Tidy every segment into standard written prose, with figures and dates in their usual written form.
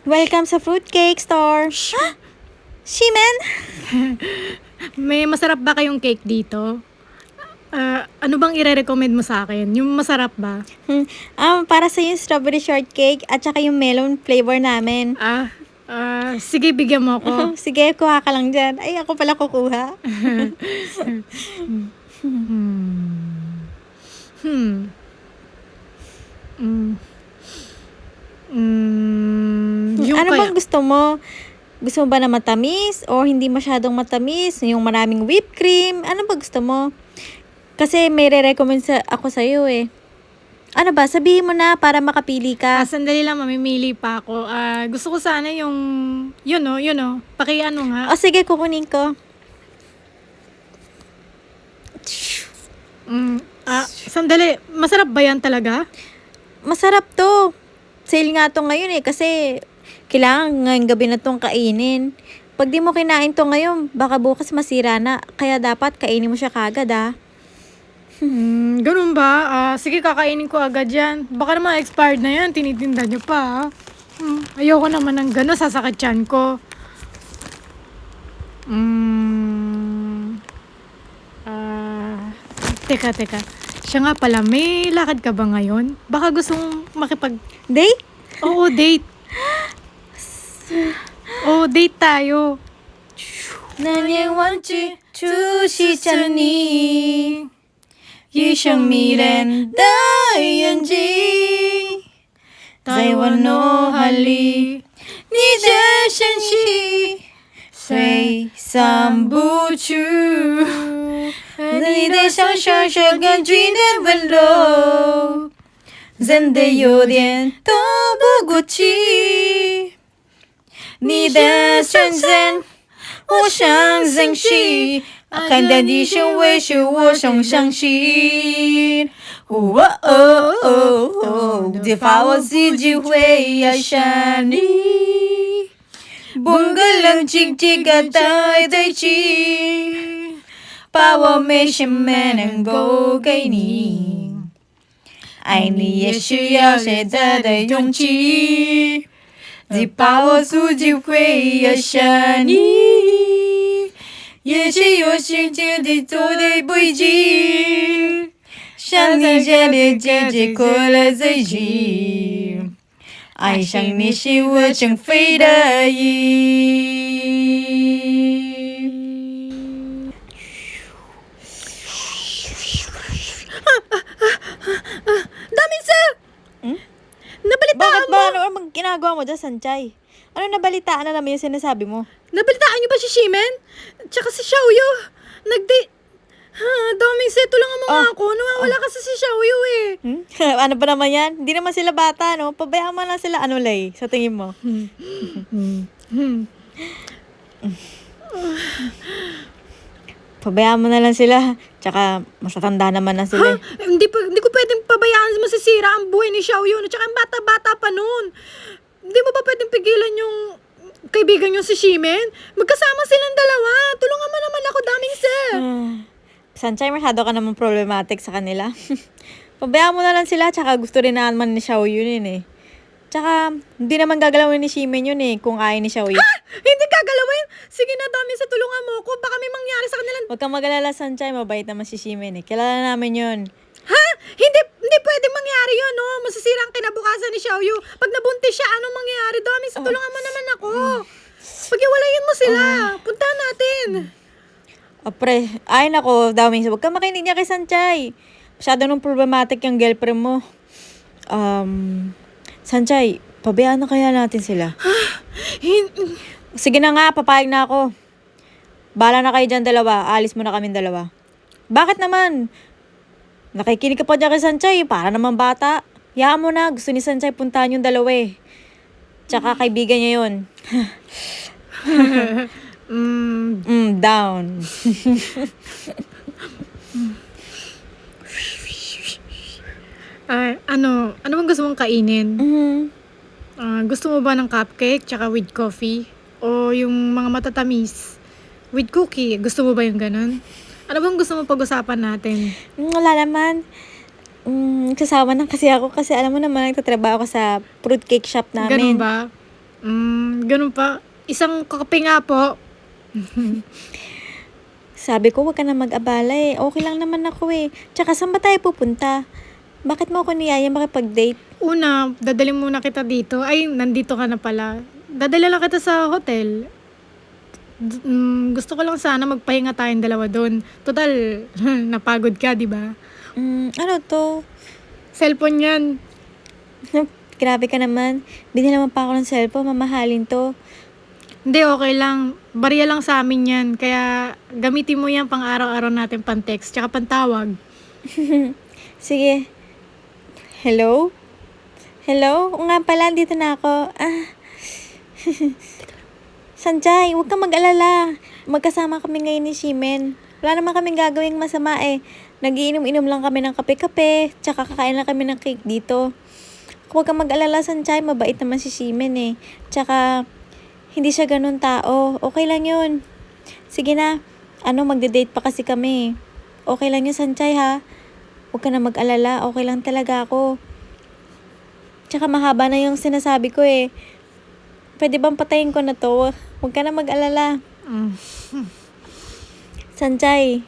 Welcome sa Fruitcake Store. Shimen? May masarap ba kayong cake dito? Ano bang ire-recommend mo sa akin? Yung masarap ba? Para sa yung strawberry shortcake at saka yung melon flavor namin. Sige, bigyan mo ako. Sige, kuha ka lang dyan. Ay, ako pala kukuha. Yung Ano kaya, bang gusto mo? Gusto mo ba na matamis o hindi masyadong matamis? Yung maraming whipped cream? Ano ba gusto mo? Kasi may re-recommend ako sa'yo eh. Ano ba? Sabihin mo na para makapili ka. sandali lang, mamimili pa ako. Gusto ko sana yung, yun o, paki-ano nga. O sige, kukunin ko. Sandali, masarap ba yan talaga? Masarap to. Sale nga to ngayon eh kasi kailangan ngayong gabi na tong kainin. Pag di mo kinain to ngayon, baka bukas masira na. Kaya dapat kainin mo siya kagad ah. Ganun ba? Sige, kakainin ko agad yan. Baka naman expired na yan, tinitinda nyo pa. Ayoko naman ng gano'n, sasakit tiyan ko. Teka. Siya nga pala, may lakad ka ba ngayon? Baka gusto mong Date? Oo, date. Oo, date tayo. 那年忘记出席着你一生迷恋的眼睛，在我脑海里，你的身体挥散不去，你的小手手感觉的温柔，真的有点透不过气，你的存在。我想珍惜，看到你是微笑，我总相信。只怕我自己会爱上你。半个冷静静的待在一起，把我没什么能够给你，爱你也需要谁的勇气。只怕我自己会爱上你，也许有心情的做对不起，想你这里姐姐过了在一起，爱上你是我情非得已。Dami sir! Nabalitaan Bakit mo? ba? Ano ginagawa mo dyan, Sanchay? Ano nabalitaan na naman yung sinasabi mo? Nabalitaan niyo ba si Shimen? Tsaka si Xiaoyu? Nag-date... Daming sir, tulungan mo nga ako. Nawawala kasi si Xiaoyu eh. Ano ba naman yan? Hindi naman sila bata, no? Pabayaan mo lang sila, ano lay, sa tingin mo? Pabayaan mo na lang sila. Tsaka, masatanda naman na sila. Hindi ko pwedeng pabayaan masisira ang buhay ni Xiaoyu. Tsaka ang bata-bata pa noon. Hindi mo ba pwedeng pigilan yung kaibigan yung si Shimen? Magkasama silang dalawa. Tulungan mo naman ako, daming sir. Sanchay, masyado ka naman problematic sa kanila. Pabayaan mo na lang sila. Tsaka, gusto rin naman ni Xiaoyu yun eh. Tsaka, hindi naman gagalawin ni Shimen yun eh, kung ayaw ni Xiaoyu. Hindi gagalawin. Sige na, daming sir, tulungan mo ako. Baka may mangyari sa kanilang... Huwag kang mag-alala, Sanchay. Mabait naman si Shimen eh. Kilala namin yun. Hindi pwedeng mangyari yun, no? Masisira ang kinabukasan ni Xiaoyu. Pag nabuntis siya, anong mangyayari? Dami sa tulungan mo naman ako. Pag-iwalayin mo sila. Puntahan natin. Pre, ay nako, daming huwag kang makinig niya kay Sanchay. Masyado nung problematic yung girlfriend mo. Sanchay, pabayaan na kaya natin sila. Sige na nga, papayag na ako. Bala na kayo dyan dalawa, alis mo na kaming dalawa. Bakit naman? Nakikinig ka pa dyan kay Sanchay, para naman bata. Hayaan mo na, gusto ni Sanchay puntahan yung dalawa eh. Tsaka kaibigan niya yun. Down. Ano bang gusto mong kainin? Gusto mo ba ng cupcake tsaka with coffee? O yung mga matatamis with cookie? Gusto mo ba yung ganun? Ano bang gusto mo pag-usapan natin? Wala naman. Nagsasawa na kasi ako kasi alam mo naman nagtatrabaho ako sa fruitcake shop namin. Ganun ba? Ganun pa. Isang kape nga po. Sabi ko, wag ka na mag-abala eh. Okay lang naman ako eh. Tsaka, saan ba tayo pupunta? Bakit mo ako niyaya makipag-date? Una, dadalhin muna kita dito. Ay, nandito ka na pala. Dadala lang kita sa hotel. Gusto ko lang sana magpahinga tayong dalawa doon. Total, napagod ka, di ba? Ano to? Cellphone yan. Grabe ka naman. Bili naman pa ako ng cellphone. Mamahalin to. Hindi, okay lang. Barya lang sa amin yan. Kaya gamitin mo yan pang araw-araw natin pang text. Tsaka pang tawag. Sige. Hello? Hello? O nga pala, dito na ako. Sanjay, huwag kang mag-alala. Magkasama kami ngayon ni Shimen. Wala naman kaming gagawing masama eh. Nagiinom-inom lang kami ng kape-kape. Tsaka kakain lang kami ng cake dito. Huwag kang mag-alala, Sanjay. Mabait naman si Shimen eh. Tsaka, hindi siya ganun tao. Okay lang yun. Sige na. Magde-date pa kasi kami. Okay lang yun, Sanjay ha. Huwag ka na mag-alala. Okay lang talaga ako. Tsaka mahaba na yung sinasabi ko eh. Pwede bang patayin ko na to? Huwag ka na mag-alala. Sanjay.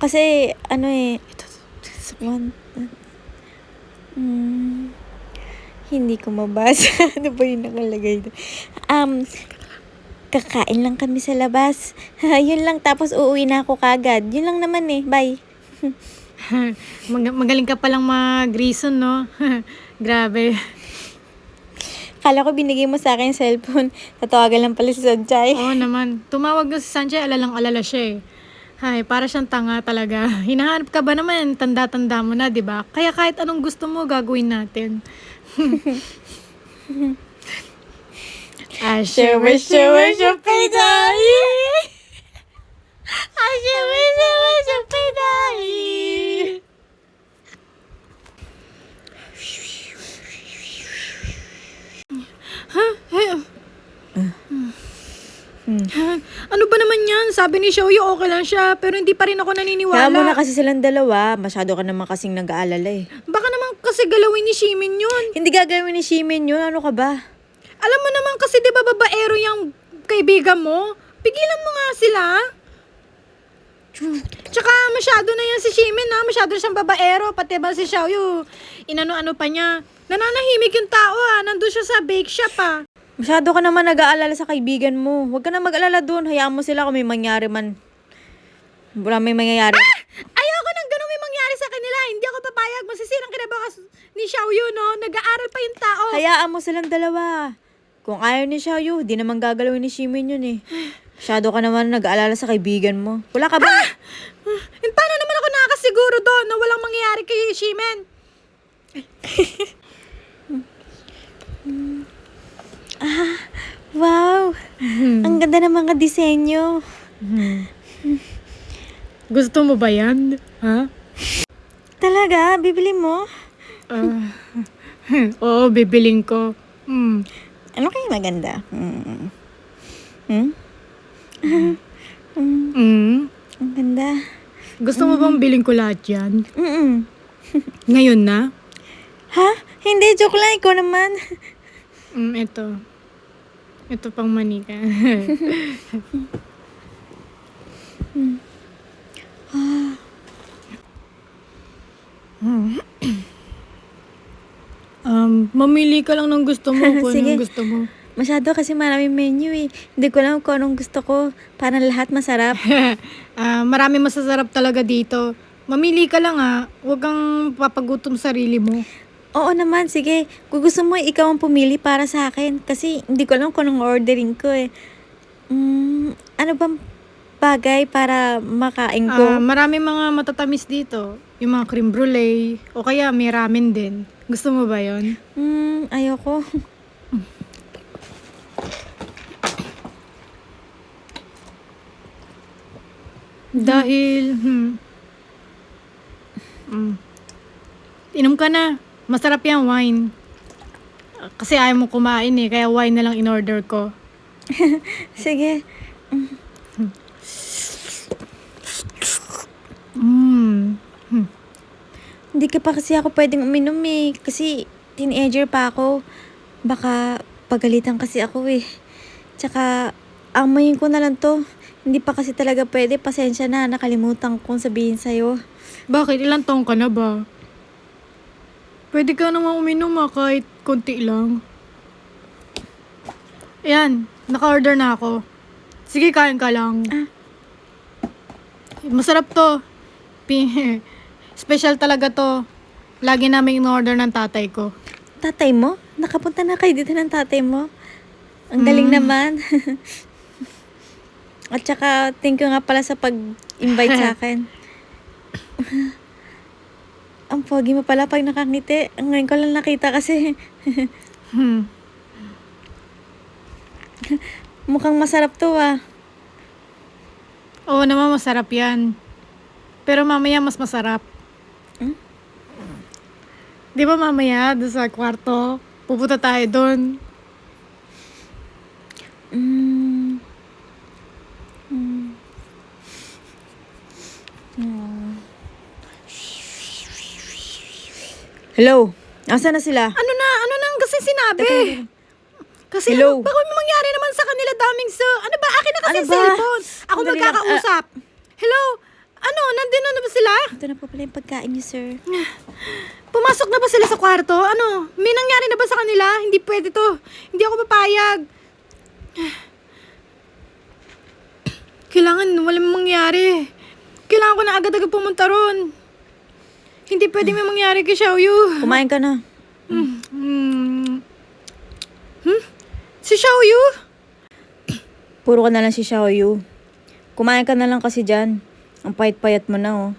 Kasi, hindi ko mabasa. Ano ba yung nakalagay doon? Kakain lang kami sa labas. Yun lang, tapos uuwi na ako kagad. Yun lang naman eh. Bye. Magaling ka palang mag-reason, no? Grabe. Kala ko binigay mo sa akin yung cellphone. Tatawagan lang pala si Sanjay. Oo naman. Tumawag na si Sanjay, alalang-alala siya eh. Ay, para siyang tanga talaga. Hinahanap ka ba naman? Tanda-tanda mo na, di ba? Kaya kahit anong gusto mo, gagawin natin. I sure wish you were your payday. I sure wish you were your payday. Ano ba naman yan? Sabi ni Xiaoyu okay lang siya, pero hindi pa rin ako naniniwala. Kaya mo na kasi silang dalawa. Masyado ka naman kasing nag-aalala eh. Baka naman kasi galawin ni Shimin yun. Hindi gagawin ni Shimin yun. Ano ka ba? Alam mo naman kasi di ba babaero yung kaibigan mo? Pigilan mo nga sila. Tsaka masyado na yan si Shimin ha. Masyado na siyang babaero. Pati ba si Xiaoyu, inano-ano pa niya. Nananahimik yung tao ha. Nandun siya sa bake shop ha. Masyado ka naman nag-aalala sa kaibigan mo. Huwag ka na mag-alala doon. Hayaan mo sila kung may mangyari man. Wala may mangyayari. Ayoko nang ganun may mangyari sa kanila. Hindi ako papayag. Masisirang kinabakas ni Xiaoyu, no? Nag-aaral pa yung tao. Hayaan mo silang dalawa. Kung ayaw ni Xiaoyu, di naman gagalawin ni Shimin yun eh. Masyado ka naman nag-aalala sa kaibigan mo. Wala ka ba? Paano naman ako nakakasiguro doon na walang mangyayari kay Shimen? Wow! Ang ganda ng mga disenyo. Gusto mo ba yan? Ha? Talaga? Bibili mo? Oo, bibiling ko. Ano kaya maganda? Ang ganda. Gusto mo bang biling ko lahat yan? Mm-mm. Ngayon na? Ha? Hindi, joke lang. Ikaw naman. Ito. Ito pang manika. Mamili ka lang ng gusto mo kung Sige. anong gusto mo. Masyado kasi maraming menu eh. Hindi ko alam kung anong gusto ko. Parang lahat masarap. Marami masasarap talaga dito. Mamili ka lang Huwag kang papagutom sarili mo. Oo naman, sige. Kung gusto mo, ikaw ang pumili para sa akin. Kasi hindi ko alam kung anong ordering ko eh. Ano bang bagay para makain ko? Marami mga matatamis dito. Yung mga creme brulee. O kaya may ramen din. Gusto mo ba yon? Ayoko. Dahil, inom ka na. Masarap yung wine. Kasi ayaw mo kumain eh, kaya wine na lang in-order ko. Sige. Hindi ka pa kasi ako pwedeng uminom eh. Kasi teenager pa ako. Baka pagalitan kasi ako eh. Tsaka, amoyin ko na lang to. Hindi pa kasi talaga pwede. Pasensya na, nakalimutan kong sabihin sa'yo. Bakit? Ilang taong ka na ba? Pwede ka naman uminom kahit konti lang. Ayan, naka-order na ako. Sige, kain ka lang. Masarap to. Special talaga to. Lagi namin in-order ng tatay ko. Tatay mo? Nakapunta na kayo dito ng tatay mo? Ang galing naman. At saka, thank you nga pala sa pag-invite sa akin. Ang pogi mo pala pag nakangiti. Ngayon ko lang nakita kasi. Mukhang masarap to ah. Oo naman, masarap yan. Pero mamaya mas masarap. Di ba mamaya, doon sa kwarto, pupunta tayo doon. Hello? Asa na sila? Ano nang kasi sinabi? Kasi Hello? baka may mangyari naman sa kanila daming ano ba? Akin na kasi Ano yung ba? cellphone. Ako Sandali lang. magkakausap. Hello? Ano? Nandun na ba sila? Ito na po pala yung pagkain niyo, sir. Pumasok na ba sila sa kwarto? Ano? May nangyari na ba sa kanila? Hindi pwede to. Hindi ako papayag. Kailangan walang mangyari. Kailangan ko na agad-agad pumunta ron. Hindi pwedeng may mangyari kay Xiaoyu. Kumain ka na. Si Xiaoyu? Puro ka na lang si Xiaoyu. Kumain ka na lang kasi dyan. Ang payat-payat mo na oh.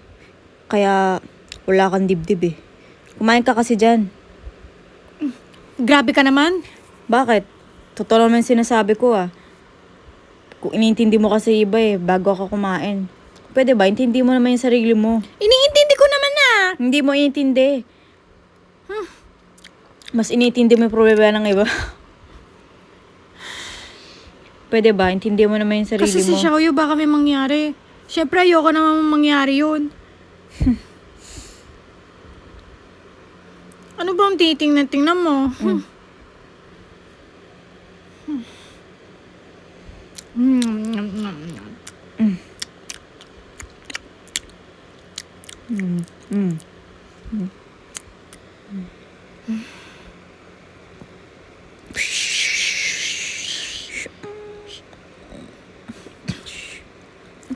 Kaya wala kang dibdib eh. Kumain ka kasi dyan. Grabe ka naman. Bakit? Totoo naman yung sinasabi ko ah. Kung iniintindi mo kasi iba eh, bago ako kumain. Pwede ba? Intindi mo naman yung sarili mo. Iniintindi ko naman na. Hindi mo inintindi. Mas inintindi mo yung problema ng iba. Pwede ba? Intindi mo naman yung sarili Kasi si mo. Xiaoyu baka may mangyari. Siyempre ayoko naman mangyari yun. Ano ba ang titingnan mo?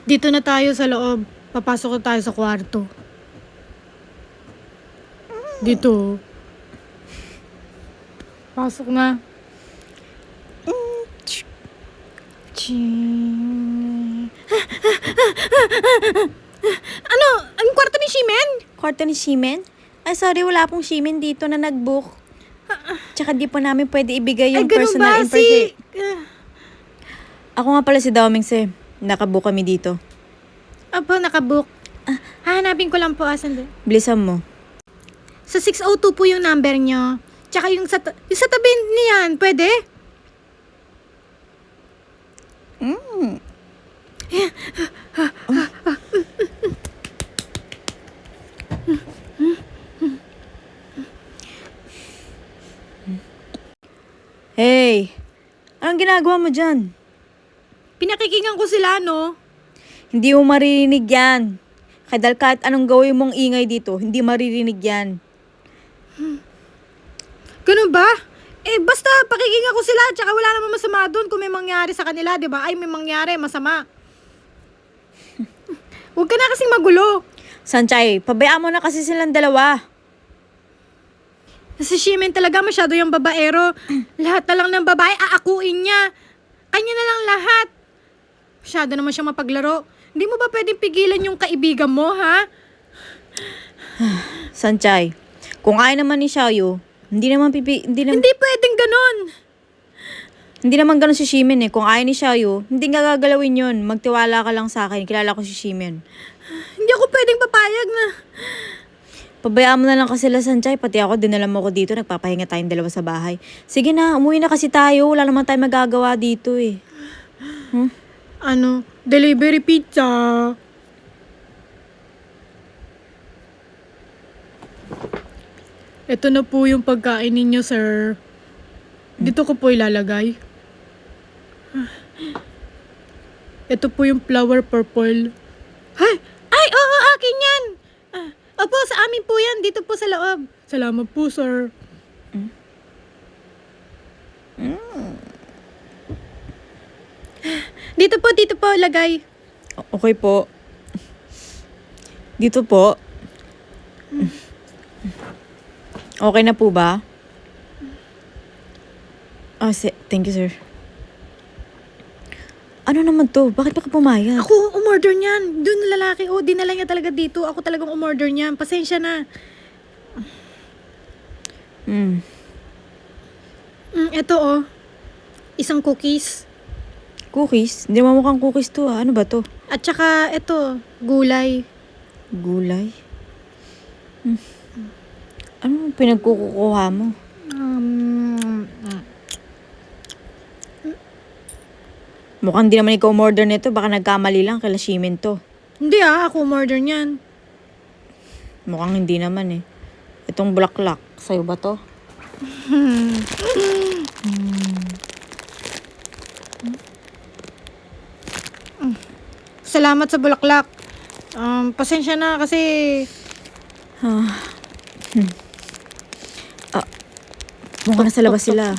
Dito na tayo sa loob. Papasok na tayo sa kwarto. Dito. Pasok na. Ano? Ang kwarto ni Shimen? Kwarto ni Shimen? Ay, sorry, wala pong Shimen dito na nag-book. Tsaka di po namin pwede ibigay yung ganun personal ba? information. Ako nga pala si Daomingse. Nakabook kami dito. Apo, nakabook. Hahanapin ko lang po, sandali. Bilisan mo. Sa 602 po yung number nyo. Tsaka yung sa tabi niyan, pwede? Hey! Anong ginagawa mo dyan? Pinakikingan ko sila, no? Hindi mo maririnig yan. Dahil kahit anong gawin mong ingay dito, hindi maririnig yan. Ganun ba? Basta pakikingan ko sila, tsaka wala namang masama doon kung may mangyari sa kanila, di ba? Ay, may mangyari, masama. Huwag ka na kasing magulo. Sanchay, pabayaan mo na kasi silang dalawa. Si Shimen talaga masyado yung babaero. Lahat na lang ng babae, aakuin niya. Kanya na lang lahat. Masyado naman siya mapaglaro. Hindi mo ba pwedeng pigilan yung kaibigan mo, ha? Sanchay, kung ayaw naman ni Xiaoyu, hindi Hindi pwedeng ganun. Hindi naman ganun si Shimen eh. Kung ayaw ni Xiaoyu, hindi nga gagalawin yun. Magtiwala ka lang sa akin. Kilala ko si Shimen. Hindi ako pwedeng papayag na. Pabayaan mo na lang kasi sila, Sanchay. Pati ako, dinala mo ko dito. Nagpapahinga tayong dalawa sa bahay. Sige na, umuwi na kasi tayo. Wala naman tayong magagawa dito eh. Delivery pizza. Ito na po yung pagkain ninyo, sir. Dito ko po ilalagay. Ito po yung flower purple. Ay! Ay, oo, akin yan! Opo, sa amin po yan. Dito po sa loob. Salamat po, sir. Dito po, lagay. Okay po. Dito po. Okay na po ba? Thank you, sir. Ano naman to? Bakit ka pumayag? Ako, umorder niyan. Doon lalaki, dinala niya talaga dito. Ako talagang umorder niyan. Pasensya na. Ito, isang cookies. Cookies? Hindi mo mukhang cookies to ah. Ano ba to? At saka, ito, gulay. Gulay? Ano pinagkukuha mo? Mukhang di naman ikaw umorder nito. Baka nagkamali lang kala Shimen to. Hindi ako umorder niyan. Mukhang hindi naman eh. Itong bulaklak. Sa'yo ba to? Salamat sa bulaklak. Pasensya na kasi... Mukhang nasa labas sila.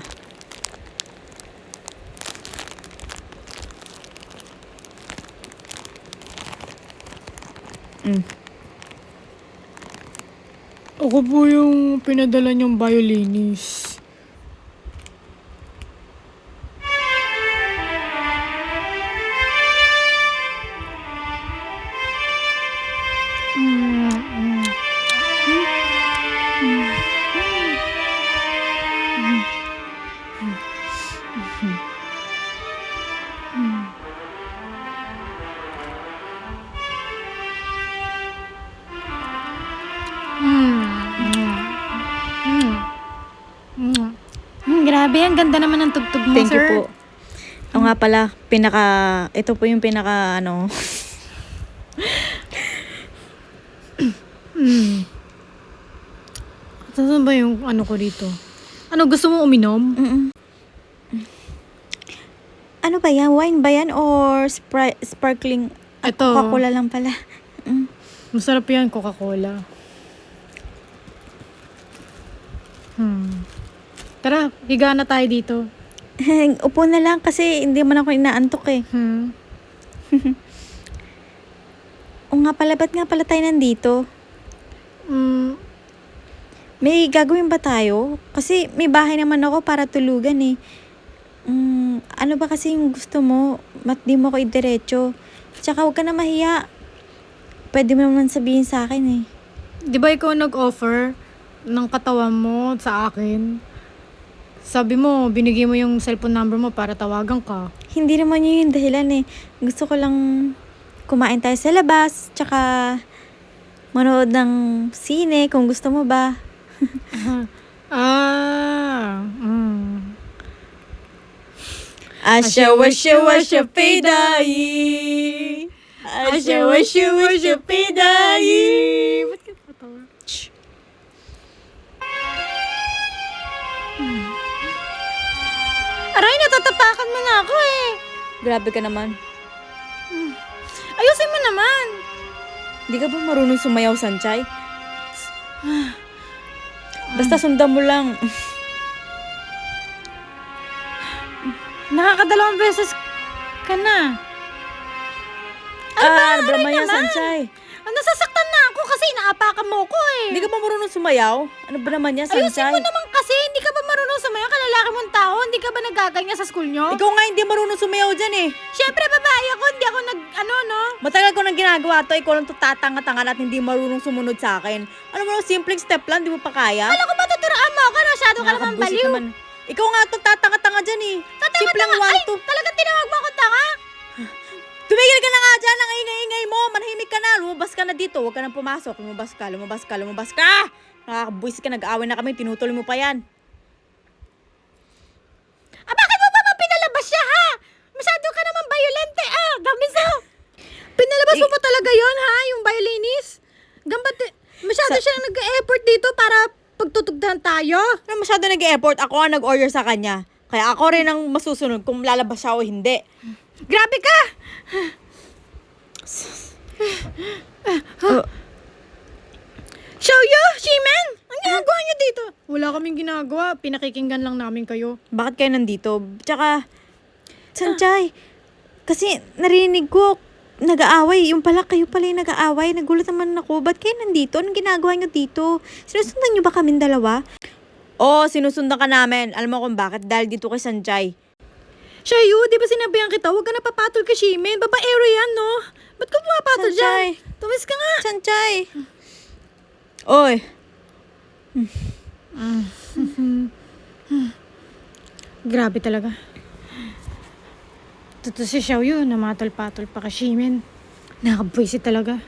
Ako po yung pinadala niyong violinist. Grabe, ang ganda naman ng tugtog mo, Thank sir. you po. O nga pala, ito po yung Saan ba yung ano ko dito? Ano, gusto mo uminom? Ano ba yan? Wine ba yan? Or sparkling? Ito. Coca-Cola lang pala. Masarap yan, Coca-Cola. Tara, higa na tayo dito. Upo na lang kasi hindi man ako inaantok eh. O nga pala, ba't nga pala tayo nandito? May gagawin ba tayo? Kasi may bahay naman ako para tulugan eh. Ano ba kasi yung gusto mo? Mat di mo ko idiretso. Tsaka huwag ka na mahiya. Pwede mo naman sabihin sa akin eh. Di ba ikaw nag-offer ng katawan mo sa akin? Sabi mo, binigay mo yung cellphone number mo para tawagan ka. Hindi naman yun yung dahilan eh. Gusto ko lang kumain tayo sa labas. Tsaka manood ng sine kung gusto mo ba. Asya, wasya, wasya, pedayi. Asya, wasya, wasya, pedayi. Ba't ka patawa? Aray, natatapakan mo na ako eh. Grabe ka naman. Ayusin mo naman. Di ka ba marunong sumayaw, Sanchay? Basta sundan mo lang. Nakakadalawang beses ka na. Ano ba naman yan, Sanchay? Nasasaktan na ako kasi inaapakan mo ko eh. Di ka ba marunong sumayaw? Ano ba naman yan, Ayusin Sanchay? mo naman kasi, hindi ka ba marunong sumayaw? Kalalaki mong tao, hindi ka ba nagaganya sa school nyo? Ikaw nga hindi marunong sumayaw dyan eh. Siyempre, babae ako, hindi ako no? Matagal ko nang ginagawa to, ikaw lang to tatanga-tanga at hindi marunong sumunod sa akin. Ano mo, simpleng step lang, di mo pa kaya? Alam ko ba tuturuan mo ako? Masyado ka naman Nakakabuisit baliw. naman. Ikaw nga to tatanga-tanga dyan eh. Simpleng Ay, 1, 2. talagang tinawag mo akong tanga? Tumigil ka na nga dyan, ang ingay-ingay mo. Manahimik ka na, lumabas ka na dito. Huwag ka nang pumasok. Lumabas ka. Nakakabuisit ka, nag-aaway na kami, tinutuloy mo pa yan. Bakit mo ba pinalabas siya, ha? Masyado ka naman violente, damiso. Pinalabas mo pa talaga yon ha? Yung violinist? Masyado siya nag-effort dito para mapagtutugdahan tayo? Ano, masyado nag-e-effort. Ako ang nag-order sa kanya. Kaya ako rin ang masusunod kung lalabas siya o hindi. Grabe ka! Xiaoyu, Shimen, ang ginagawa niyo dito? Wala kaming ginagawa, pinakikinggan lang namin kayo. Bakit kayo nandito? Tsaka, Sanchay, kasi narinig ko, nag-aaway. Yung pala, kayo pala yung nag-aaway. Nagulat naman ako. Ba't kayo nandito? Anong ginagawa niyo dito? Sinusundan niyo ba kaming dalawa? Oo, sinusundan ka namin. Alam mo kung bakit? Dahil dito kay Sanchay. Xiaoyu, di ba sinabihan kita, huwag ka na papatol kay Shimen. Babaero yan, no? Ba't ka pumapatol Sanchay. dyan? Tumis ka nga. Sanchay! Oy! Grabe talaga. Totoo si Xiaoyu, namatol-patol pa kay Shimen. Nakabwisit talaga.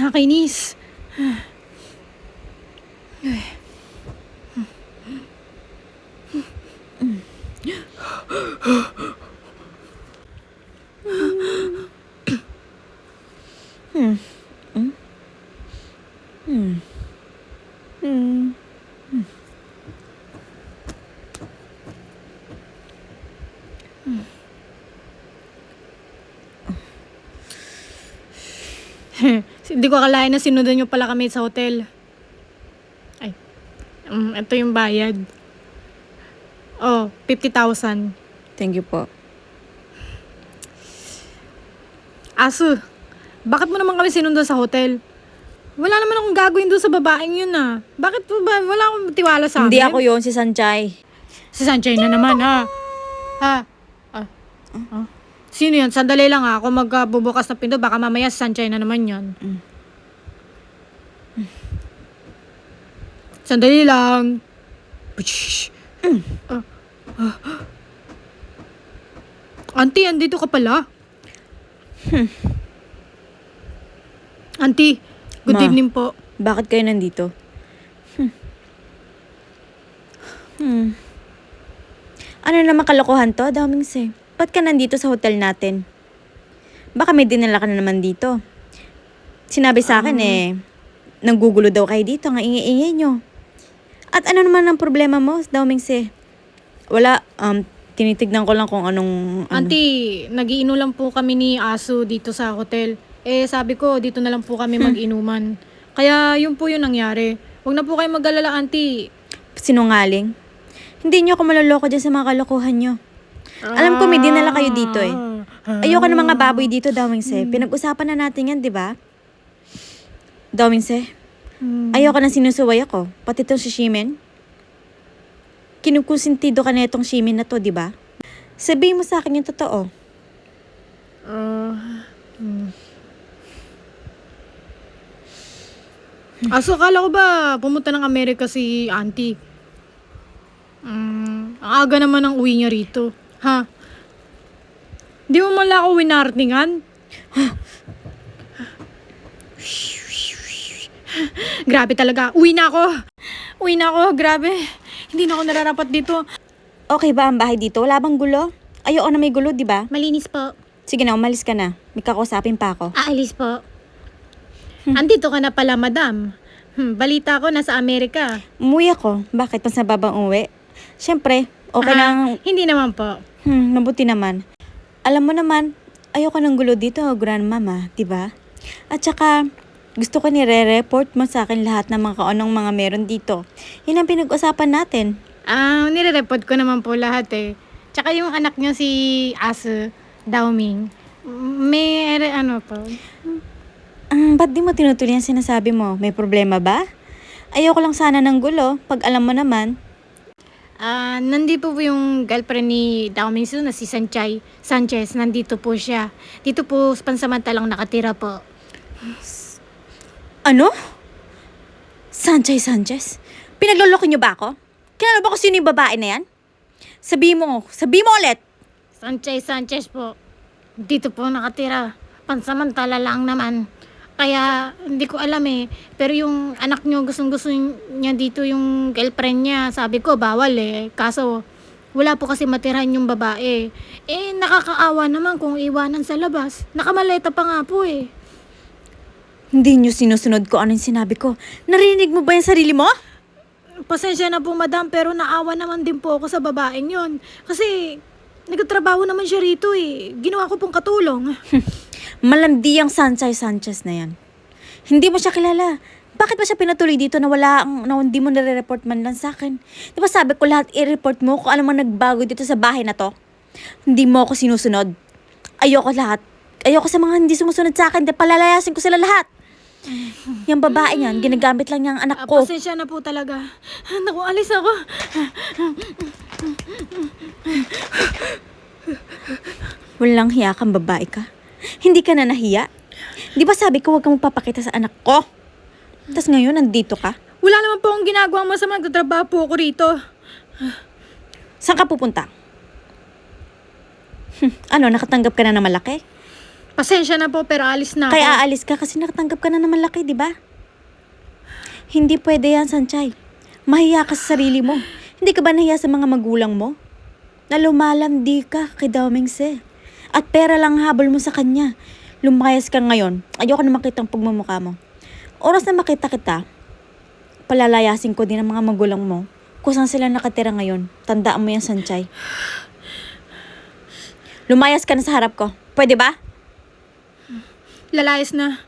Nakakainis. Hindi ko akalain na sinundan nyo pala kami sa hotel. Ay, ito yung bayad. Oh, 50,000. Thank you po. Aso, bakit mo naman kami sinundan sa hotel? Wala naman akong gagawin doon sa babaeng yun ah. Bakit po ba? Wala akong tiwala sa Hindi amin. ako yon, si Sanchay. Si Sanchay na naman ha. Ha? Sino yan? Sandali lang ha. Ako magbubukas ng pinto. Baka mamaya si Sanchay na naman yan. Sandali lang. Auntie, andito ka pala. Auntie, good Ma. evening po. Bakit kayo nandito? Ano naman kalokohan to, Damingse? Ba't ka nandito sa hotel natin? Baka may dinala ka na naman dito. Sinabi sa akin nanggugulo daw kayo dito, ang ingay-ingay nyo. At ano naman ang problema mo, Damingse? Wala, tinitignan ko lang kung anong... Auntie, nag-iino lang po kami ni Aso dito sa hotel. Eh, sabi ko, dito na lang po kami mag-inuman. Kaya, yun po yung nangyari. Huwag na po kayo mag-alala, Auntie. Sinungaling. Hindi nyo ako maloloko dyan sa mga kalokohan nyo. Alam ko may dinala kayo dito eh. Ayoko ng mga baboy dito, Damingse. Pinag-usapan na natin yan, di ba? Damingse, ayoko na sinusuway ako. Pati itong si Shimen. Kinukusintido ka na itong Shimen na to, di ba? Sabihin mo sa akin yung totoo. Aso, akala ko ba pumunta ng Amerika si Auntie? Ang aga naman ang uwi niya rito. Ha? Di mo man lang ako winarningan? Grabe talaga. Uwi na ako. Uwi na ako. Grabe. Hindi na ako nararapat dito. Okay ba ang bahay dito? Wala bang gulo? Ayoko na may gulo, di ba? Malinis po. Sige na, umalis ka na. May kakusapin pa ako. Aalis po. Andito ka na pala, madam. Balita ko, nasa Amerika. Umuwi ako. Bakit? Mas nababang uwi? Siyempre, okay lang. Hindi naman po. Mabuti naman. Alam mo naman, ayoko ng gulo dito, grandmama, di ba? At saka, gusto ko nire-report mo sa akin lahat ng mga kaanong mga meron dito. Yun ang pinag-usapan natin. Nire-report ko naman po lahat eh. Tsaka yung anak niya si Aso, Daoming. May ano po. Ba't di mo tinutuloy ang sinasabi mo? May problema ba? Ayoko lang sana ng gulo, pag alam mo naman. Nandito po yung girlfriend ni Daoming Su na si Sanchez. Nandito po siya. Dito po pansamantalang nakatira po. Ano? Sanchez? Pinagloloko niyo ba ako? Kilala ba ko sino yung babae na yan? Sabi mo ulit. Sanchez po. Dito po nakatira. Pansamantala lang naman. Kaya hindi ko alam eh. Pero yung anak nyo gustong-gusto niya dito yung girlfriend niya. Sabi ko bawal eh. Kaso wala po kasi matirahan yung babae. Eh, nakakaawa naman kung iwanan sa labas. Nakamaleta pa nga po eh. Hindi niyo sinusunod ko ano yung sinabi ko. Narinig mo ba yung sarili mo? Pasensya na po, madam, pero naawa naman din po ako sa babaeng yon. Kasi, nagtatrabaho naman siya rito eh. Ginawa ko pong katulong. Malandi ang Sanchez na yan. Hindi mo siya kilala. Bakit ba siya pinatuloy dito na hindi mo nare-report man lang sa akin? Di ba sabi ko lahat i-report mo kung ano man nagbago dito sa bahay na to? Hindi mo ako sinusunod. Ayoko lahat. Ayoko sa mga hindi sumusunod sa akin. Di palalayasin ko sila lahat. Yung babae niyan, ginagamit lang niya ang anak ko. Pasensya na po talaga. Naku, alis ako. Walang hiya kang babae ka. Hindi ka na nahiya. Di ba sabi ko huwag kang magpapakita sa anak ko? Tapos ngayon, nandito ka? Wala naman po akong ginagawang masama. Nagtatrabaho po ako rito. Saan ka pupunta? Ano, nakatanggap ka na ng malaki? Pasensya na po, pero alis na ako. Kaya aalis ka kasi nakatanggap ka na ng malaki, di ba? Hindi pwede yan, Sanchay. Mahiya ka sa sarili mo. Hindi ka ba nahiya sa mga magulang mo? Na lumalandi ka kay Daomingse. At pera lang habol mo sa kanya. Lumayas ka ngayon. Ayoko na makita ang pagmumukha mo. Oras na makita kita, palalayasin ko din ang mga magulang mo kung saan sila nakatira ngayon. Tandaan mo yan, Sanchay. Lumayas ka na sa harap ko. Pwede ba? Lalayas na.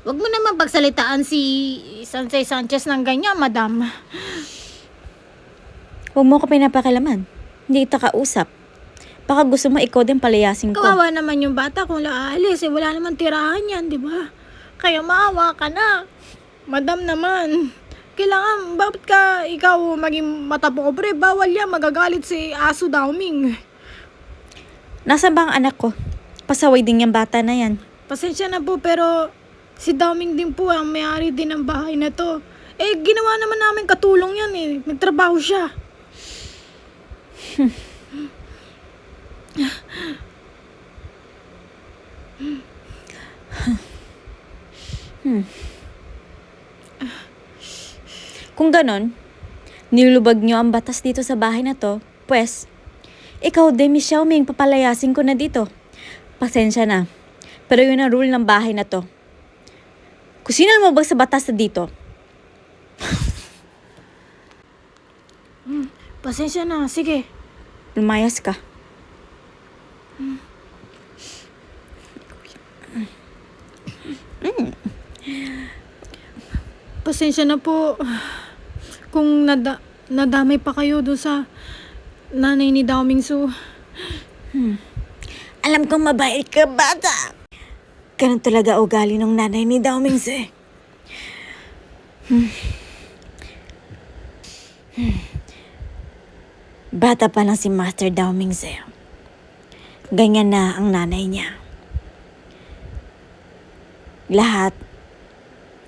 Huwag mo naman pagsalitaan si Sanchez Sanchez ng ganyan, madam. Huwag mo ko pinapakilaman. Hindi kita kausap. Baka gusto mo ikaw din palayasin ko. Kawawa naman yung bata kung laalis. Eh, wala naman tirahan yan, di ba? Kaya maawa ka na. Madam naman. Kailangan, bakit ka ikaw maging matapobre? Bawal yan, magagalit si Aso Daoming. Nasaan ba ang anak ko? Pasaway din yung bata na yan. Pasensya na po, pero si Daoming din po ang may-ari din ng bahay na to. Eh, ginawa naman namin katulong yan eh. Nagtrabaho siya. Kung ganon, nilulubag nyo ang batas dito sa bahay na to, pues, ikaw din, Miss Xiaoming, papalayasin ko na dito. Pasensya na. Pero yun ang rule ng bahay na to. Kung sino lumabag sa batas na dito, Pasensya na, sige. lumayas ka. Pasensya na po kung nadamay pa kayo doon sa nanay ni Daoming Su. Alam kong mabait ka, bata. Ganun talaga ugali ng nanay ni Daomingse. Bata pa lang si Master Daomingse. Ganyan na ang nanay niya. Lahat,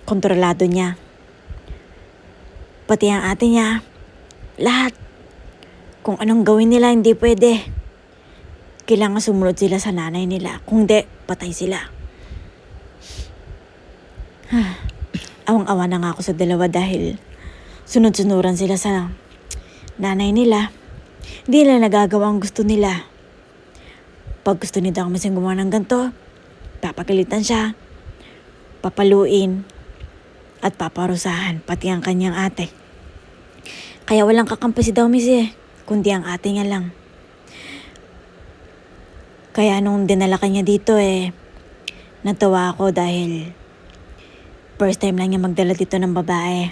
kontrolado niya. Pati ang ate niya, lahat. Kung anong gawin nila, hindi pwede. Kailangan sumunod sila sa nanay nila. Kung di, patay sila. Awang-awa na nga ako sa dalawa dahil sunod-sunuran sila sa nanay nila. Hindi nila nagagawa ang gusto nila. Pag gusto ni Daomingse gumawa ng ganito, papagalitan siya, papaluin, at paparusahan, pati ang kanyang ate. Kaya walang kakampi si Daomingse, kundi ang ate niya lang. Kaya nung dinala kanya dito natawa ako dahil first time lang niya magdala dito ng babae.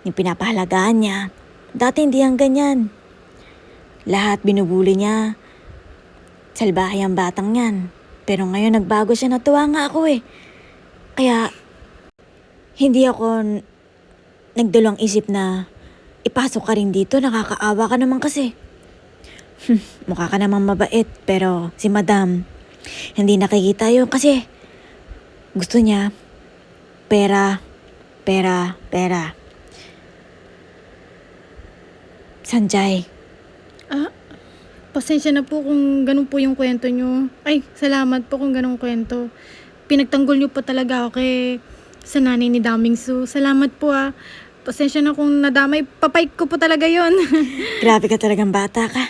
Yung pinapahalagaan niya. Dati hindi yan ganyan. Lahat binubuli niya. Salbahe ang batang yan. Pero ngayon nagbago siya, natuwa nga ako Kaya hindi ako nagdalawang isip na ipasok ka rin dito. Nakakaawa ka naman kasi. Mukha ka namang mabait, pero si Madam, hindi nakikita yun kasi gusto niya pera. Sanjay, Pasensya na po kung ganun po yung kwento nyo. Ay, salamat po kung ganun kwento. Pinagtanggol nyo po talaga ako sa nanay ni Daoming Su. Salamat po Pasensya na kung nadamay. Papay ko po talaga yon. grabe ka talagang bata ka.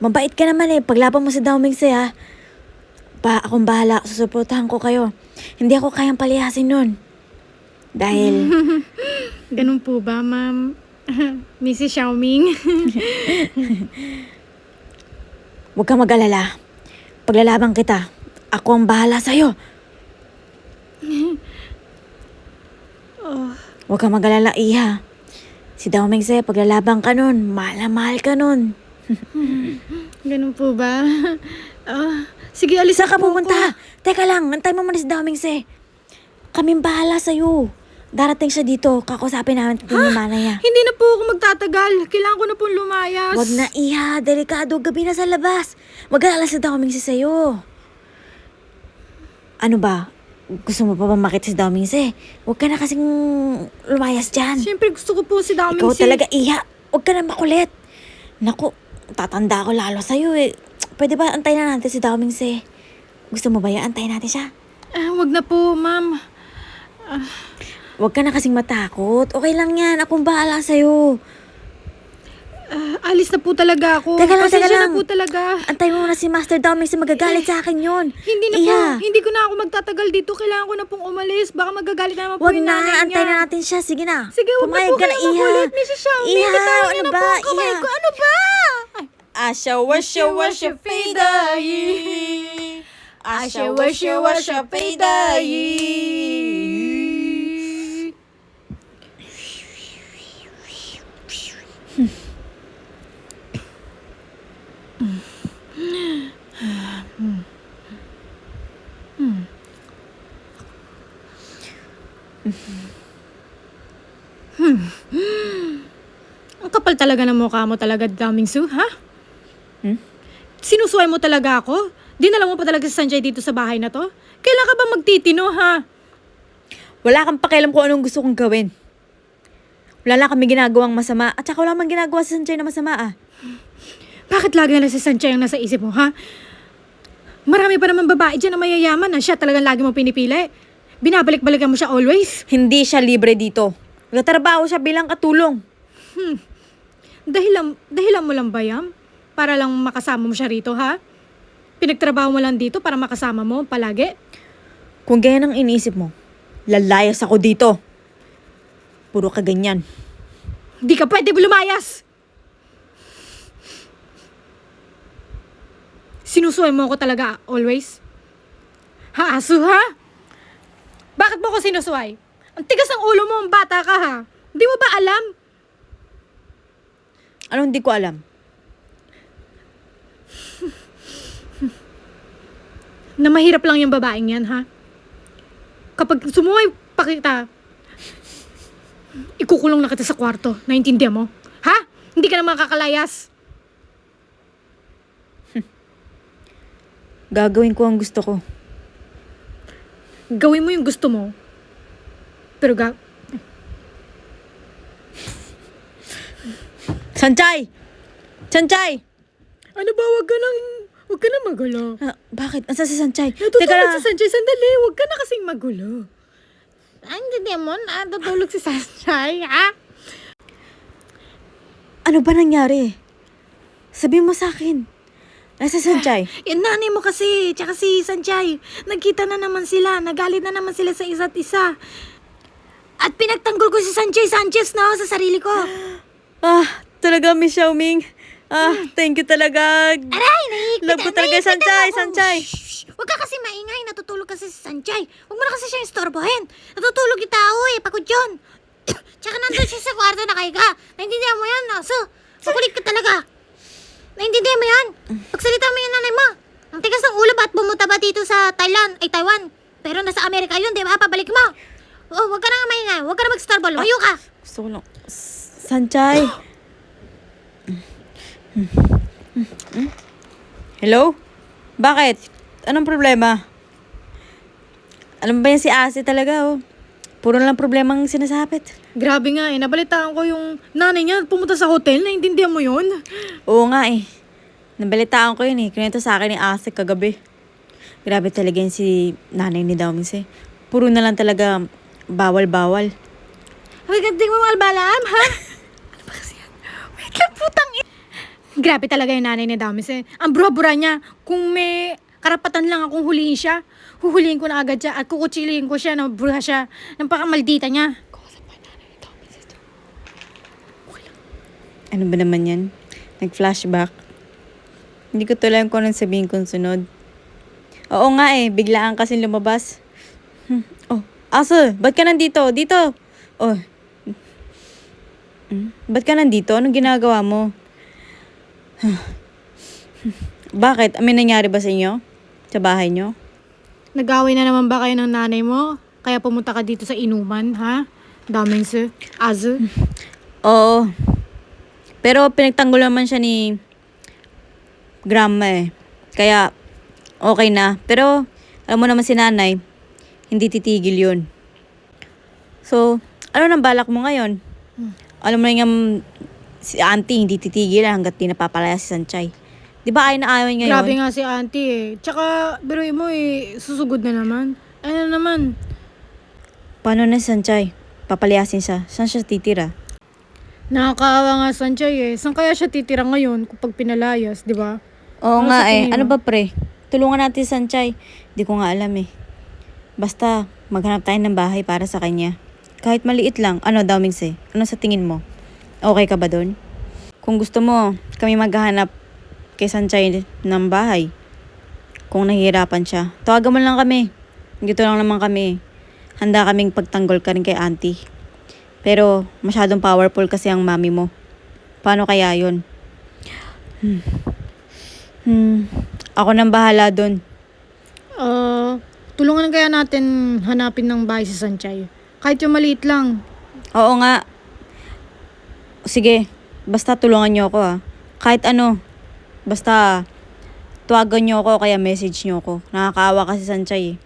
Mabait ka naman paglaban mo sa Daomingse Akong bahala. Susuportahan ko kayo. Hindi ako kayang palayasin nun. Dahil, Ganun po ba, ma'am? Mrs. Xiaoming? huwag kang mag-alala. Paglalaban kita, ako ang bahala sa'yo. Huwag kang mag-alala, Iha. Si Dao Mingse, paglalaban ka nun, mahal na mahal ka nun. Ganun po ba? Sige, alis Saan ka na po pupunta? ako. Teka lang, antay mo muna si Dao Mingse. Kaming bahala sa'yo. Darating siya dito, kakusapin namin ito yung mana niya. Hindi na po ako magtatagal. Kailangan ko na pong lumayas. Wag na, Iha. Delikado. Gabi na sa labas. Mag-aalala si Dao Mingse sa'yo. Ano ba? Gusto mo pa ba makita si Dao Mingse? Huwag ka na kasing lumayas dyan. Siyempre gusto ko po si Dao Ikaw Mingse. talaga, Iha. Huwag ka na makulit. Naku, tatanda ko lalo sa'yo eh. Pwede ba antayin na natin si Dao Mingse? Gusto mo ba yan? Antayin natin siya. Wag na po, ma'am. Huwag ka na kasing matakot. Okay lang yan. Akong bahala sa'yo. Alis na po talaga ako. Teka lang, Pasensya teka na lang. po talaga. Antay mo muna si Master Dao Mingse. Magagalit sa akin yun. Hindi na Iha. po. Hindi ko na ako magtatagal dito. Kailangan ko na pong umalis. Baka magagalit na naman po Huwag yung na, nanay niya. antay na natin siya. Sige na. Sige, huwag na Pumayag po ka kayo na, Iha. makulit, Mrs. Xiaoming. Iha, Bitawan niyo ano na ba? po ang kamay Iha. ko. Ano ba? Asha, washa, washa, feidayi. Asha, washa, washa, feidayi. Ang kapal talaga ng mukha mo talaga, Dao Mingse, ha? Hmm? Sinusuway mo talaga ako? Dinala mo pa talaga si Sanjay dito sa bahay na to? Kailan ka ba magtitino, ha? Wala kang pakialam kung anong gusto kong gawin. Wala lang kami ginagawang masama. At saka wala mang ginagawa sa Sanjay na masama ah. Bakit lagi na si Sanjay ang nasa isip mo, ha? Marami pa naman babae dyan na mayayaman na siya talagang lagi mo pinipili. Binabalik-balikan mo siya always. Hindi siya libre dito. Nagtatrabaho siya bilang katulong. Dahilan mo lang ba yan? Para lang makasama mo siya rito, ha? Pinagtrabaho mo lang dito para makasama mo palagi? Kung ganyan ang iniisip mo, lalayas ako dito. Puro ka ganyan. Di ka pwede lumayas! Sinusuway mo ako talaga always? Ha, aso, ha? Bakit mo ako sinusuway? Ang tigas ng ulo mo, ang bata ka, ha? Di mo ba alam? Anong hindi ko alam? Na mahirap lang yung babaeng yan, ha? Kapag sumuway pa kita, ikukulong na kita sa kwarto. Naintindihan mo? Ha? Hindi ka na makakalayas. Gagawin ko ang gusto ko. Gawin mo yung gusto mo. Pero Sanjay! Sanjay! ano ba? Huwag ka na magulo. Bakit? Asa si Sanjay? Natutulog si Sanjay. Sandali, huwag ka na kasing magulo. Hindi mo, natutulog si Sanjay, ha? Ano ba nangyari? Sabi mo sa akin. Nasa Sanjay? Yung nanay mo kasi, tsaka si Sanjay, nagkita na naman sila, nagalit na naman sila sa isa't isa. At pinagtanggol ko si Sanjay Sanchez, no, sa sarili ko. Talaga, Miss Xiaoming. Thank you talaga. Aray, Love ko talaga Sanjay, Sanjay. Huwag ka kasi maingay, natutulog kasi si Sanjay. Huwag mo na kasi siya istorbohin. Natutulog yung tao pagod yun. Tsaka nandun siya sa kwarto na ka. Naintindihan mo yan, aso? Makulit ka talaga. Naintindihan mo yan? Pagsalita mo yung nanay mo. Ang tigas ng ulo ba at bumuta ba dito sa Taiwan? Pero nasa Amerika yun, di ba? Pabalik mo. Oh, huwag ka na nga maingay. Huwag ka na mag-starbo. Lumayo ka. Gusto ko lang. Sanjay. Hello? Bakit? Anong problema? Alam ba yan si Ase talaga, oh. Puro lang problemang sinasapit. Grabe nga nabalitaan ko yung nanay niya pumunta sa hotel. Naintindihan mo yun? Oo nga eh. Nabalitaan ko yun eh. Kinento sa akin ni Ase kagabi. Grabe talaga yun si nanay ni Dao Mingse. Puro na lang talaga bawal-bawal. Ay, ganting mo malbalam, ha? Ano ba kasi yan? Wait lang, putang Grabe talaga yung nanay ni Dao Mingse. Ang bura-bura niya. Kung may karapatan lang akong huliin siya. Huhuliin ko na agad siya at kukutsiliin ko siya na bruha siya. Napakamaldita niya. Ano ba naman yan? Nag-flashback. Hindi ko tuloy kung anong sabihin kong sunod. Oo nga biglaan kasi lumabas. Oh, aso, ba't ka nandito? Dito! Oh. Ba't ka nandito? Anong ginagawa mo? Bakit? May nangyari ba sa inyo? Sa bahay nyo? Nag-away na naman ba kayo ng nanay mo? Kaya pumunta ka dito sa inuman, ha? Daming sir. Azo. Oo. Pero pinagtanggol naman siya ni grandma Kaya, okay na. Pero, alam mo naman si nanay, hindi titigil yun. So, ano nang balak mo ngayon? Alam mo na nga, si auntie hindi titigil hanggat di napapalaya si Sanchay. Di ba ayaw na ayaw ngayon? Grabe nga si auntie Tsaka, biruin mo susugod na naman. Ano naman? Paano na si Sanchay? Papalayasin siya. Saan siya titira? Nakakaawa nga Sanchay Saan kaya siya titira ngayon kapag pinalayas, di ba? Oo Ano nga sa tingin mo? Ano ba pre? Tulungan natin si Sanchay. Di ko nga alam Basta, maghanap tayo ng bahay para sa kanya. Kahit maliit lang. Ano daw, Minse? Ano sa tingin mo? Okay ka ba doon? Kung gusto mo, kami maghahanap kay Sanchay ng bahay. Kung nahihirapan siya. Tawagan mo lang kami. Dito lang naman kami. Handa kaming pagtanggol ka rin kay auntie. Pero, masyadong powerful kasi ang mami mo. Paano kaya yun? Ako nang bahala doon. Tulungan kaya natin hanapin ng bahay si Sanchay. Kahit yung maliit lang. Oo nga. Sige, basta tulungan niyo ako Kahit ano. Basta, tuwagan niyo ako kaya message niyo ako. Nakakaawa kasi Sanchay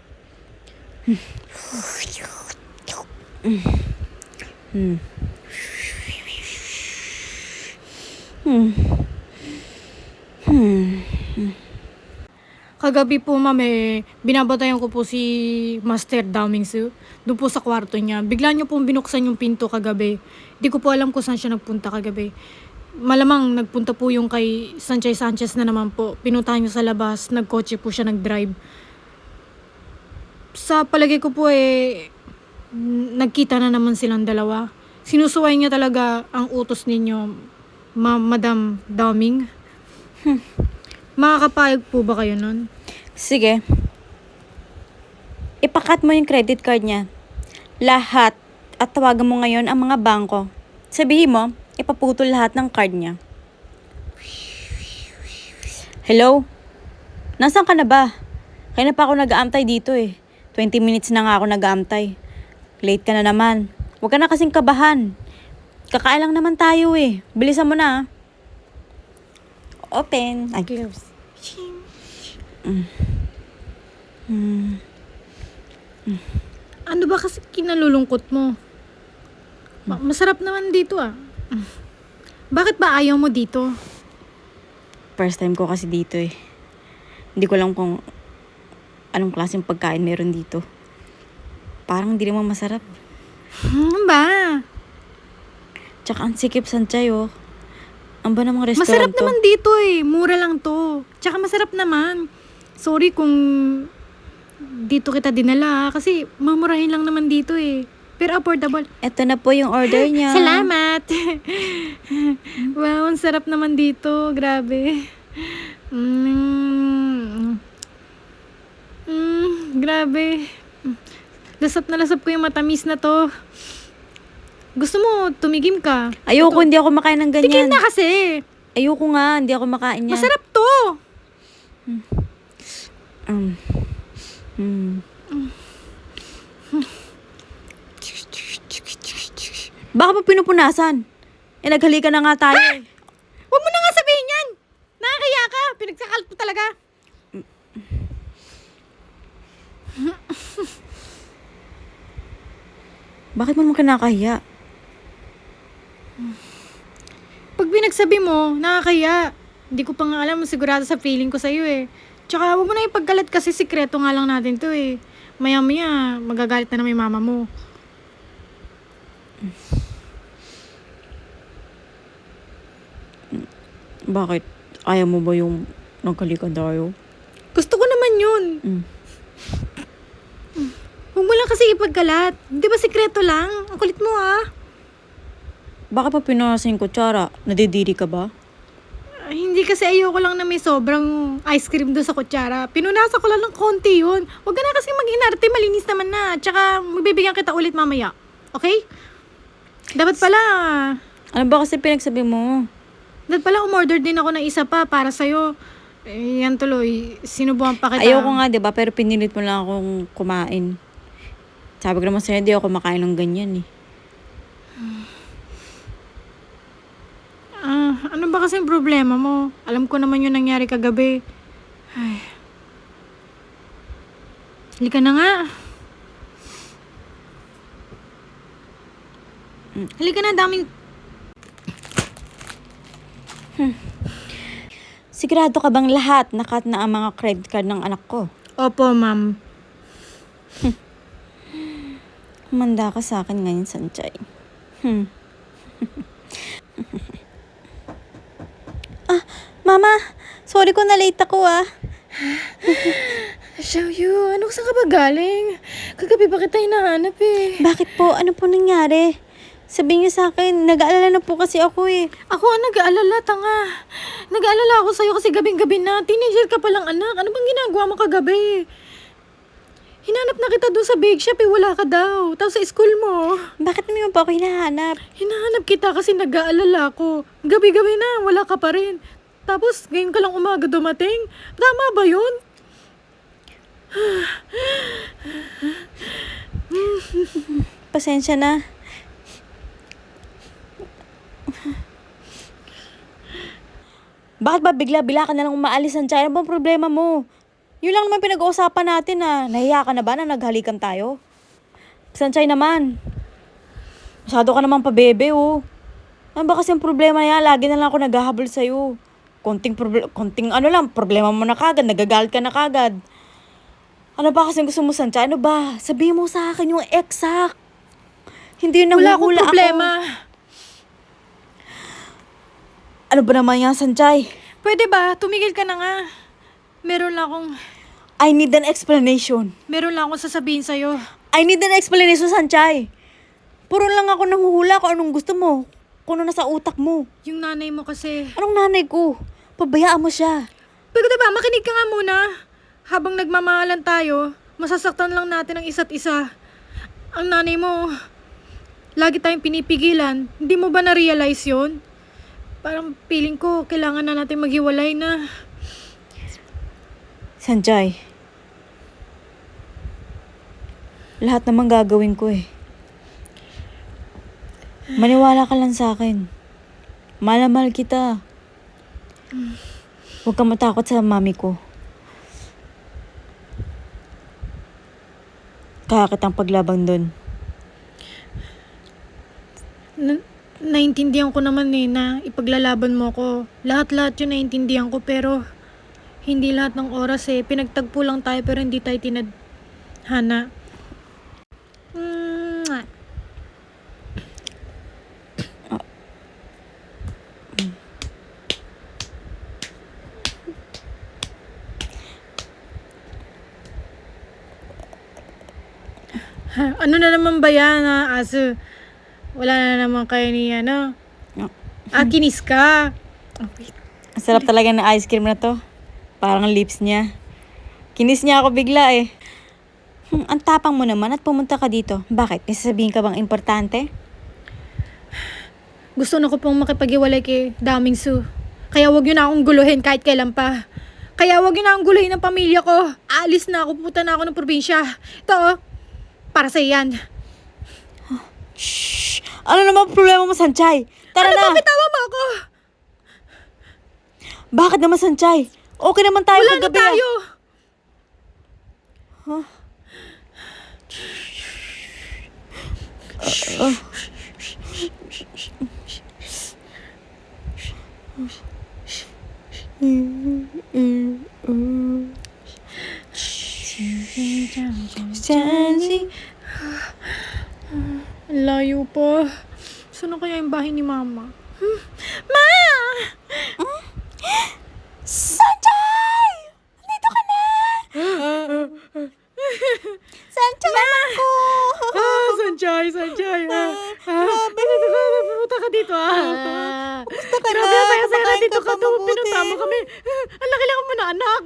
Kagabi po ma'am binabantayan ko po si Master Damingsu. Doon po sa kwarto niya. Bigla niyo pong binuksan yung pinto kagabi. Hindi ko po alam kung saan siya nagpunta kagabi. Malamang nagpunta po yung kay Sanchay Sanchez na naman po. Pinuntahan niya sa labas. Nagkotse po siya nag-drive. Sa palagay ko po nagkita na naman silang dalawa. Sinusuway niya talaga ang utos ninyo, Madam Daming. Makakapayag po ba kayo nun? Sige. Ipakat mo yung credit card niya. Lahat. At tawagan mo ngayon ang mga bangko. Sabihin mo, ipaputol lahat ng card niya. Hello? Nasaan ka na ba? Kaya na pa ako nag-aantay dito 20 minutes na nga ako nag-aantay. Late ka na naman. Huwag ka na kasing kabahan. Kakain lang naman tayo Bilisan mo na Open. Ay. Close. Ano ba kasi kinalulungkot mo? Masarap naman dito Bakit ba ayaw mo dito? First time ko kasi dito Hindi ko alam kung anong klaseng pagkain meron dito. Parang hindi naman masarap. Ba? Tsaka ang sikip Sanchay Ang ba namang restaurant Masarap to? naman dito Mura lang to. Tsaka masarap naman. Sorry kung dito kita dinala kasi mamurahin lang naman dito Pero affordable. Ito na po yung order niya. Salamat! Wow, ang sarap naman dito. Grabe. Grabe. Lasap na lasap ko yung matamis na to. Gusto mo, tumigim ka. Ayoko, hindi ako makain ng ganyan. Tigim na kasi. Ayoko nga, hindi ako makain yan. Masarap to. Baka pa pinupunasan. Naghalika na nga tayo Huwag mo na nga sabihin yan. Nakakaya ka. Pinagsakalat mo talaga. Bakit mo naman kinakahiya? Pag pinagsabi mo, nakakaya. Hindi ko pa nga alam, sigurado sa feeling ko sa'yo Tsaka huwag mo na ipagkalat kasi sikreto nga lang natin to Maya-maya, magagalit na naman yung mama mo. Bakit? Ayaw mo ba yung nagkalikan tayo? Gusto ko naman Huwag mo lang kasi ipagkalat. Di ba sikreto lang? Ang kulit mo Bakit pa pinunasan yung kutsara? Nadidiri ka ba? Hindi kasi ayoko lang na may sobrang ice cream doon sa kutsara. Pinunasan ko lang ng konti yun. Huwag ka na kasi mag-inarte, malinis naman na. Tsaka magbibigyan kita ulit mamaya. Okay? Dapat pala Ano ba kasi pinagsabi mo? umorder din ako ng isa pa para sa'yo. Yan tuloy, sinubukan pa kita. Ayoko nga, diba? Pero pinilit mo lang akong kumain. Sabi ko naman sa'yo, hindi ako kumakain ng ganyan eh. Ano ba kasing problema mo? Alam ko naman yung nangyari kagabi. Ay. Halika na nga. Halika na, daming... Sigurado ka bang lahat nakat na ang mga credit card ng anak ko? Opo, ma'am. Humanda ka sa akin ngayon, Sanchay. Mama, sorry ko na late ako Xiaoyu, ano saan ka ba galing? Kagabi ba kita hinahanap eh? Bakit po? Ano po nangyari? Sabihin niyo sa akin, nag-aalala na po kasi ako eh. Ako ang nag-aalala, tanga. Nag-aalala ako sa'yo kasi gabing-gabi na. Teenager ka palang anak. Ano bang ginagawa mo kagabi? Hinanap na kita doon sa bake shop eh. Wala ka daw. Tapos sa school mo. Bakit naman po ako hinahanap? Hinahanap kita kasi nag-aalala ko. Gabi-gabi na, wala ka pa rin. Tapos ngayon ka lang umaga dumating. Tama ba yun? Pasensya na. Bakit ba bigla-bila ka na lang umaalis, Sanchay? Ano bang problema mo? Yun lang naman pinag-uusapan natin nahiya ka na ba na naghalikan tayo? Sanchay naman. Masyado ka naman pabebe Ano ba kasi ang problema niya? Lagi na lang ako naghahabol sa'yo. Konting problema mo na kagad, nagagalit ka na kagad. Ano ba kasi gusto mo, Sanchay? Ano ba? Sabihin mo sa akin yung exact. Hindi yun Wala akong nahuhula problema. Ano ba naman yan, Sanchay? Pwede ba? Tumigil ka na nga. Meron lang akong sasabihin sa'yo. I need an explanation, Sanchay. Puro lang ako nanghuhula kung anong gusto mo. Kung ano nasa utak mo. Yung nanay mo kasi. Anong nanay ko? Pabayaan mo siya. Pero diba, makinig ka nga muna. Habang nagmamahalan tayo, masasaktan lang natin ang isa't isa. Ang nanay mo, lagi tayong pinipigilan. Hindi mo ba na-realize yun? Parang feeling ko, kailangan na natin maghiwalay na. Sanchay, lahat naman gagawin ko Maniwala ka lang sa akin. Mahal na mahal kita. Huwag kang matakot sa mami ko. Kaya kitang paglabang doon. Naintindihan ko naman na ipaglalaban mo ko. Lahat-lahat yun naintindihan ko pero hindi lahat ng oras pinagtagpo lang tayo pero hindi tayo tinadhana. Ano na naman ba yan aso? Wala na naman kayo ni kinis ka. Wait. Ang sarap talaga ng ice cream na to. Parang lips niya. Kinis niya ako bigla ang tapang mo naman at pumunta ka dito. Bakit? May sasabihin ka bang importante? Gusto na ko pong makipag-iwalay kay Daming Su. Kaya wag yun na akong guluhin kahit kailan pa. Kaya wag yun na akong guluhin ng pamilya ko. Aalis na ako, pupunta na ako ng probinsya. Ito para sa iyan. Shh! Ano naman problema mo, Sanchay? Tara Ano na! ba, bitawa mo ako? Bakit naman, Sanchay? Okay naman tayo Wala na kagabi. tayo. Ang layo pa. Saan na kaya yung bahay ni Mama? Ma! Sanchay! Dito ka na! Kumusta ka na? Grabe, saya-saya Kumakain natin ka dito ba ka to. mabuti? Pinunta mo kami. Ang laki-laki mo na, anak.